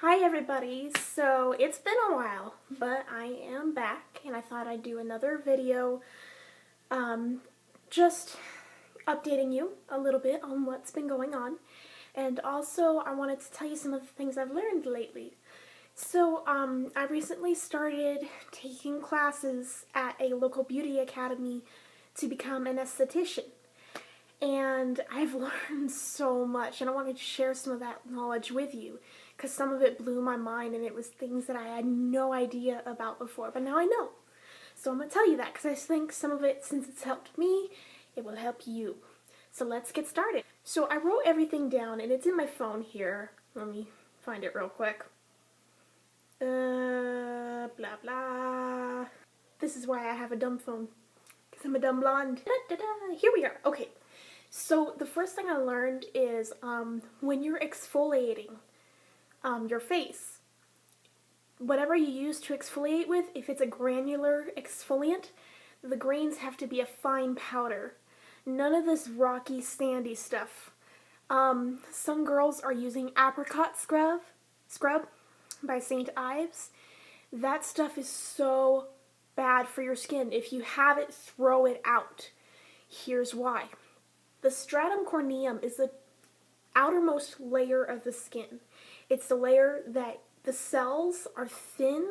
Hi everybody, so it's been a while, but I am back and I thought I'd do another video just updating you a little bit on what's been going on, and also I wanted to tell you some of the things I've learned lately. So I recently started taking classes at a local beauty academy to become an esthetician. And I've learned so much, and I wanted to share some of that knowledge with you because some of it blew my mind and it was things that I had no idea about before, but now I know. So I'm going to tell you that because I think some of it, since it's helped me, it will help you. So let's get started. So I wrote everything down and it's in my phone here. Let me find it real quick. Blah blah. This is why I have a dumb phone, because I'm a dumb blonde. Da, da, da. Here we are. Okay. So the first thing I learned is when you're exfoliating your face, whatever you use to exfoliate with, if it's a granular exfoliant, the grains have to be a fine powder. None of this rocky, sandy stuff. Some girls are using apricot scrub by St. Ives. That stuff is so bad for your skin. If you have it, throw it out. Here's why. The stratum corneum is the outermost layer of the skin. It's the layer that the cells are thin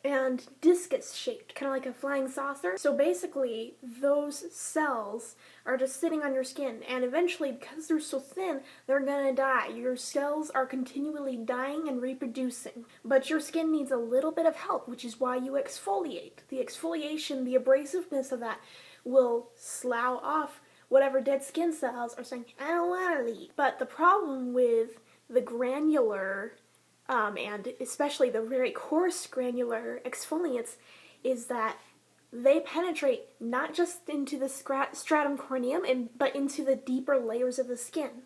and discus shaped, kind of like a flying saucer. So basically, those cells are just sitting on your skin, and eventually, because they're so thin, they're gonna die. Your cells are continually dying and reproducing. But your skin needs a little bit of help, which is why you exfoliate. The exfoliation, the abrasiveness of that, will slough off whatever dead skin cells are saying, I don't want to leave. But the problem with the granular, and especially the very coarse granular exfoliants, is that they penetrate not just into the stratum corneum, but into the deeper layers of the skin,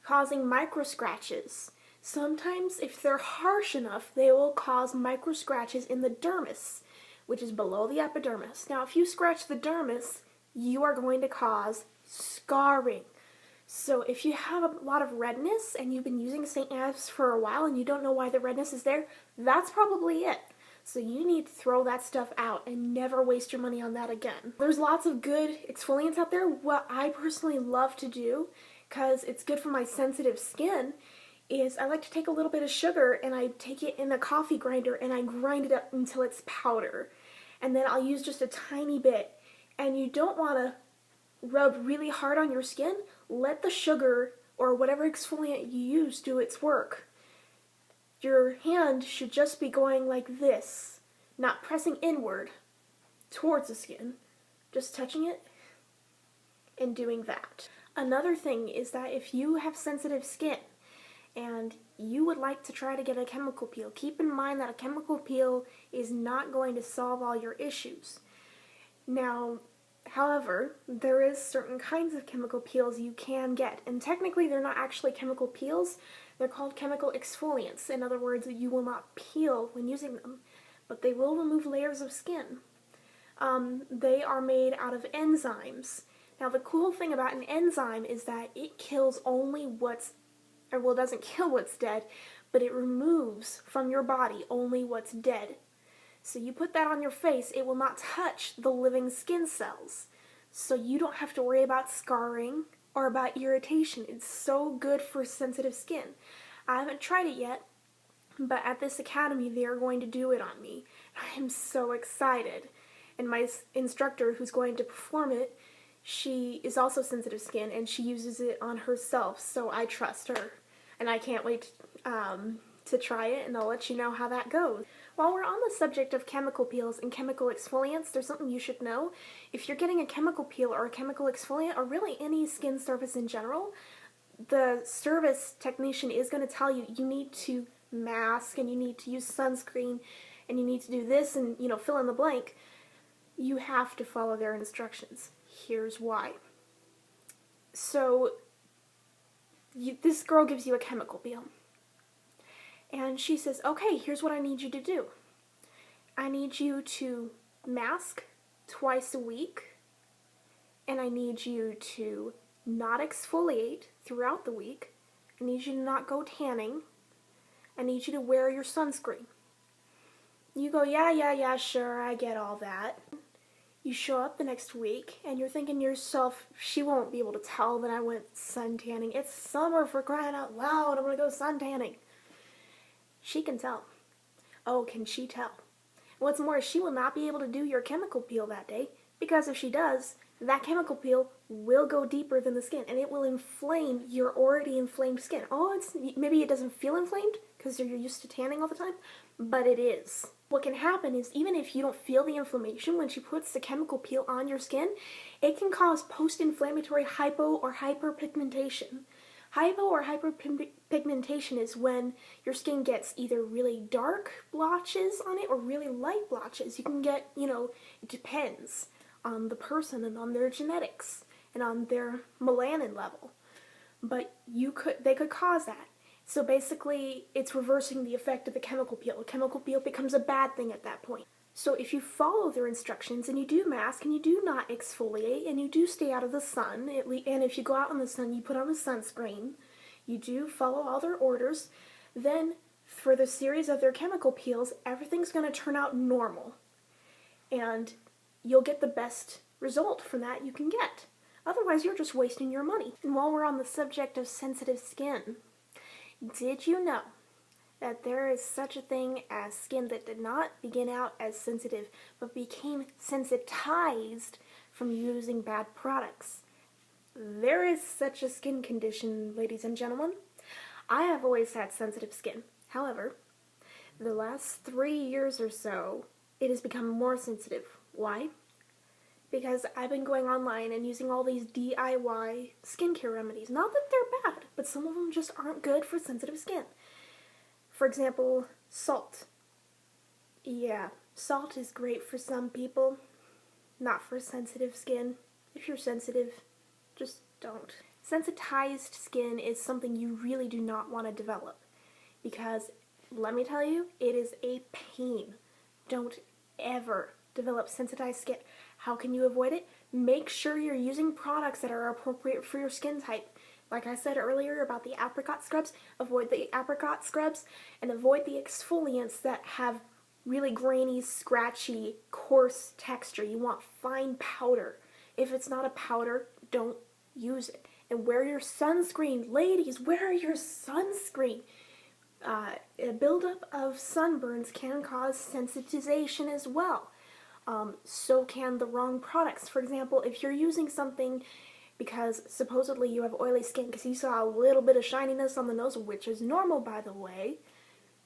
causing micro scratches. Sometimes, if they're harsh enough, they will cause micro scratches in the dermis, which is below the epidermis. Now, if you scratch the dermis, you are going to cause scarring. So if you have a lot of redness and you've been using St. Ives for a while and you don't know why the redness is there, that's probably it. So you need to throw that stuff out and never waste your money on that again. There's lots of good exfoliants out there. What I personally love to do, because it's good for my sensitive skin, is I like to take a little bit of sugar and I take it in a coffee grinder and I grind it up until it's powder. And then I'll use just a tiny bit. And you don't want to rub really hard on your skin. Let the sugar or whatever exfoliant you use do its work. Your hand should just be going like this, not pressing inward towards the skin, just touching it and doing that. Another thing is that if you have sensitive skin and you would like to try to get a chemical peel, keep in mind that a chemical peel is not going to solve all your issues. Now, however, there is certain kinds of chemical peels you can get, and technically they're not actually chemical peels, they're called chemical exfoliants. In other words, you will not peel when using them, but they will remove layers of skin. They are made out of enzymes. Now, the cool thing about an enzyme is that it kills only it doesn't kill what's dead, but it removes from your body only what's dead. So you put that on your face, it will not touch the living skin cells. So you don't have to worry about scarring or about irritation. It's so good for sensitive skin. I haven't tried it yet, but at this academy they are going to do it on me. I am so excited. And my instructor who's going to perform it, she is also sensitive skin and she uses it on herself, so I trust her. And I can't wait to try it, and I'll let you know how that goes. While we're on the subject of chemical peels and chemical exfoliants, there's something you should know. If you're getting a chemical peel or a chemical exfoliant, or really any skin surface in general, the service technician is going to tell you you need to mask and you need to use sunscreen and you need to do this and, fill in the blank. You have to follow their instructions. Here's why. So, this girl gives you a chemical peel. And she says, okay, here's what I need you to do. I need you to mask twice a week, and I need you to not exfoliate throughout the week. I need you to not go tanning, I need you to wear your sunscreen. You go, yeah, sure, I get all that. You show up the next week, and you're thinking to yourself, she won't be able to tell that I went suntanning. It's summer, for crying out loud, I'm gonna go suntanning. She can tell. Oh, can she tell? What's more, she will not be able to do your chemical peel that day, because if she does, that chemical peel will go deeper than the skin, and it will inflame your already inflamed skin. Oh, maybe it doesn't feel inflamed, because you're used to tanning all the time, but it is. What can happen is, even if you don't feel the inflammation when she puts the chemical peel on your skin, it can cause post-inflammatory hypo or hyperpigmentation. Hypo or hyperpigmentation is when your skin gets either really dark blotches on it or really light blotches. You can get, it depends on the person and on their genetics and on their melanin level. But they could cause that. So basically, it's reversing the effect of the chemical peel. The chemical peel becomes a bad thing at that point. So if you follow their instructions and you do mask and you do not exfoliate and you do stay out of the sun, and if you go out in the sun, you put on a sunscreen, you do follow all their orders, then for the series of their chemical peels, everything's going to turn out normal. And you'll get the best result from that you can get. Otherwise, you're just wasting your money. And while we're on the subject of sensitive skin, did you know that there is such a thing as skin that did not begin out as sensitive but became sensitized from using bad products? There is such a skin condition, ladies and gentlemen. I have always had sensitive skin. However, the last 3 years or so, it has become more sensitive. Why? Because I've been going online and using all these DIY skincare remedies. Not that they're bad, but some of them just aren't good for sensitive skin. For example, salt. Yeah, salt is great for some people, not for sensitive skin. If you're sensitive, just don't. Sensitized skin is something you really do not want to develop because, let me tell you, it is a pain. Don't ever develop sensitized skin. How can you avoid it? Make sure you're using products that are appropriate for your skin type. Like I said earlier about the apricot scrubs, avoid the apricot scrubs and avoid the exfoliants that have really grainy, scratchy, coarse texture. You want fine powder. If it's not a powder, don't use it. And wear your sunscreen. Ladies, wear your sunscreen. A buildup of sunburns can cause sensitization as well. So can the wrong products. For example, if you're using something because supposedly you have oily skin because you saw a little bit of shininess on the nose, which is normal by the way,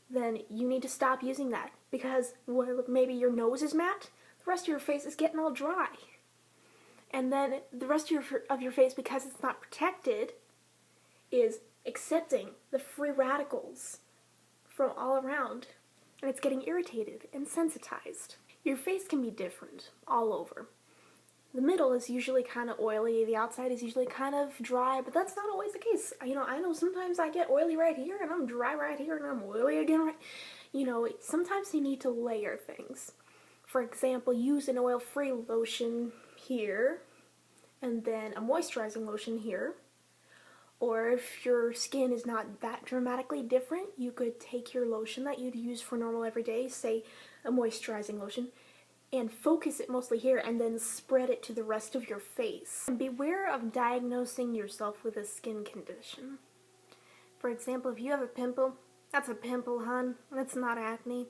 then you need to stop using that because maybe your nose is matte, the rest of your face is getting all dry. And then the rest of your face, because it's not protected, is accepting the free radicals from all around, and it's getting irritated and sensitized. Your face can be different all over. The middle is usually kind of oily, the outside is usually kind of dry, but that's not always the case. I know sometimes I get oily right here, and I'm dry right here, and I'm oily again sometimes you need to layer things. For example, use an oil-free lotion here, and then a moisturizing lotion here. Or if your skin is not that dramatically different, you could take your lotion that you'd use for normal everyday, say a moisturizing lotion, and focus it mostly here and then spread it to the rest of your face. And beware of diagnosing yourself with a skin condition. For example, if you have a pimple, that's a pimple, hun. That's not acne.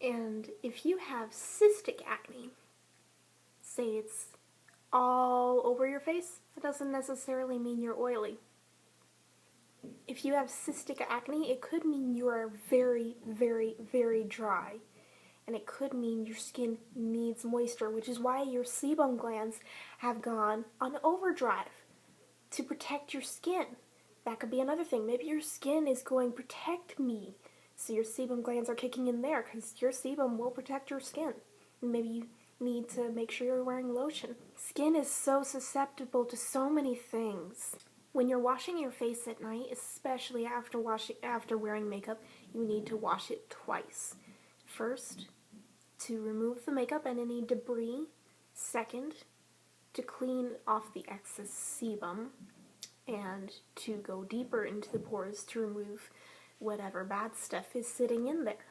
And if you have cystic acne, say it's all over your face, it doesn't necessarily mean you're oily. If you have cystic acne, it could mean you are very, very, very dry. And it could mean your skin needs moisture, which is why your sebum glands have gone on overdrive to protect your skin. That could be another thing. Maybe your skin is going, protect me. So your sebum glands are kicking in there because your sebum will protect your skin. And maybe you need to make sure you're wearing lotion. Skin is so susceptible to so many things. When you're washing your face at night, especially after wearing makeup, you need to wash it twice. First, to remove the makeup and any debris. Second, to clean off the excess sebum. and to go deeper into the pores to remove whatever bad stuff is sitting in there.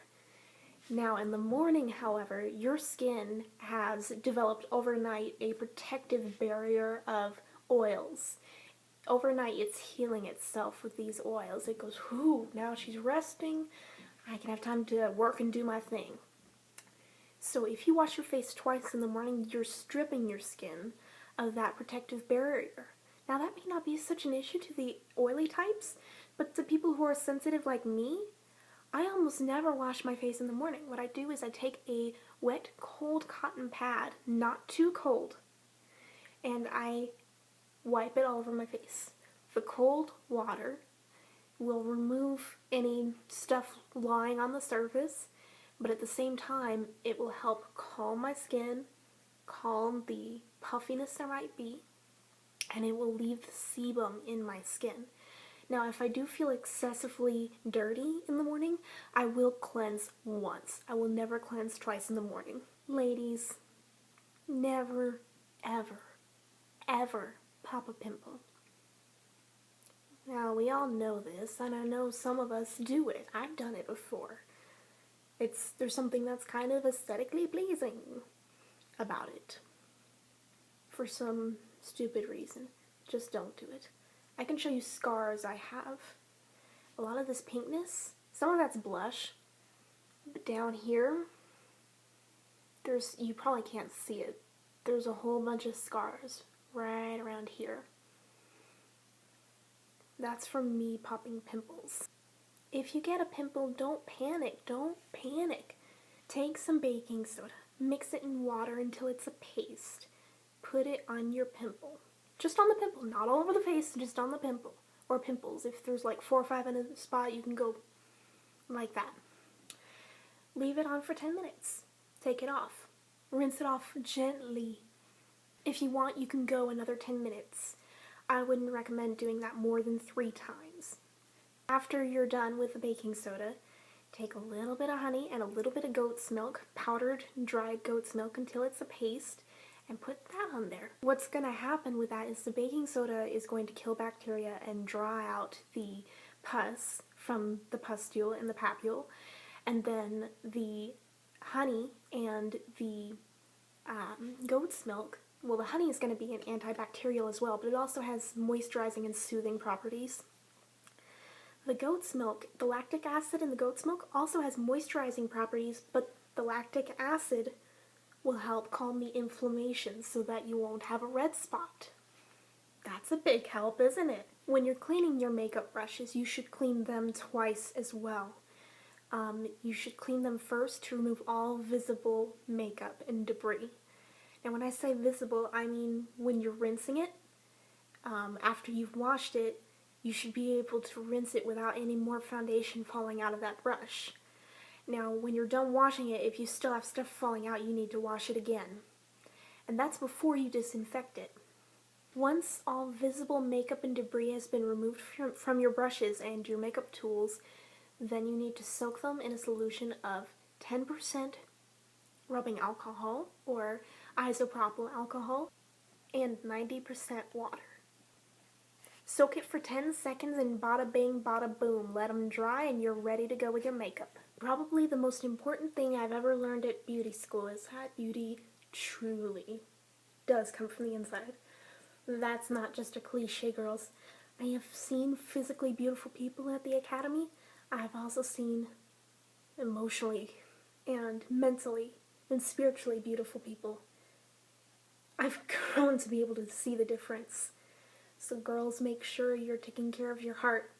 Now, in the morning, however, your skin has developed overnight a protective barrier of oils. Overnight, it's healing itself with these oils. It goes, whoo, now she's resting. I can have time to work and do my thing. So if you wash your face twice in the morning, you're stripping your skin of that protective barrier. Now, that may not be such an issue to the oily types, but to people who are sensitive like me, I almost never wash my face in the morning. What I do is I take a wet, cold cotton pad, not too cold, and I wipe it all over my face. The cold water will remove any stuff lying on the surface, but at the same time, it will help calm my skin, calm the puffiness there might be, and it will leave the sebum in my skin. Now, if I do feel excessively dirty in the morning, I will cleanse once. I will never cleanse twice in the morning. Ladies, never, ever, ever pop a pimple. Now, we all know this, and I know some of us do it. I've done it before. There's something that's kind of aesthetically pleasing about it. For some stupid reason. Just don't do it. I can show you scars I have. A lot of this pinkness, some of that's blush, but down here, you probably can't see it. There's a whole bunch of scars right around here. That's from me popping pimples. If you get a pimple, don't panic. Don't panic. Take some baking soda, mix it in water until it's a paste. Put it on your pimple. Just on the pimple, not all over the face, just on the pimple. Or pimples. If there's like 4 or 5 in a spot, you can go like that. Leave it on for 10 minutes. Take it off. Rinse it off gently. If you want, you can go another 10 minutes. I wouldn't recommend doing that more than 3 times. After you're done with the baking soda, take a little bit of honey and a little bit of goat's milk, powdered dried goat's milk until it's a paste, and put that on there. What's going to happen with that is the baking soda is going to kill bacteria and draw out the pus from the pustule and the papule, and then the honey and the goat's milk, well, the honey is going to be an antibacterial as well, but it also has moisturizing and soothing properties. The goat's milk, the lactic acid in the goat's milk also has moisturizing properties, but the lactic acid will help calm the inflammation so that you won't have a red spot. That's a big help, isn't it? When you're cleaning your makeup brushes, you should clean them twice as well. You should clean them first to remove all visible makeup and debris. And when I say visible, I mean when you're rinsing it, after you've washed it, you should be able to rinse it without any more foundation falling out of that brush. Now, when you're done washing it, if you still have stuff falling out, you need to wash it again. And that's before you disinfect it. Once all visible makeup and debris has been removed from your brushes and your makeup tools, then you need to soak them in a solution of 10% rubbing alcohol or isopropyl alcohol and 90% water. Soak it for 10 seconds and bada bing, bada boom. Let them dry and you're ready to go with your makeup. Probably the most important thing I've ever learned at beauty school is that beauty truly does come from the inside. That's not just a cliche, girls. I have seen physically beautiful people at the academy. I've also seen emotionally and mentally and spiritually beautiful people. I've grown to be able to see the difference. So girls, make sure you're taking care of your heart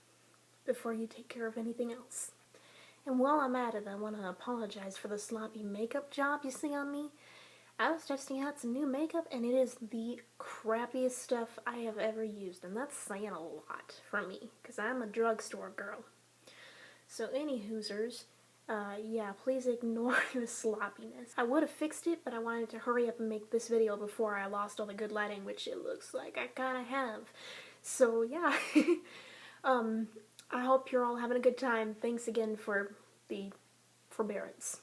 before you take care of anything else. And while I'm at it, I want to apologize for the sloppy makeup job you see on me. I was testing out some new makeup, and it is the crappiest stuff I have ever used, and that's saying a lot for me, because I'm a drugstore girl. So any hoosers, yeah, please ignore the sloppiness. I would have fixed it, but I wanted to hurry up and make this video before I lost all the good lighting, which it looks like I kind of have. So yeah, I hope you're all having a good time. Thanks again for the forbearance.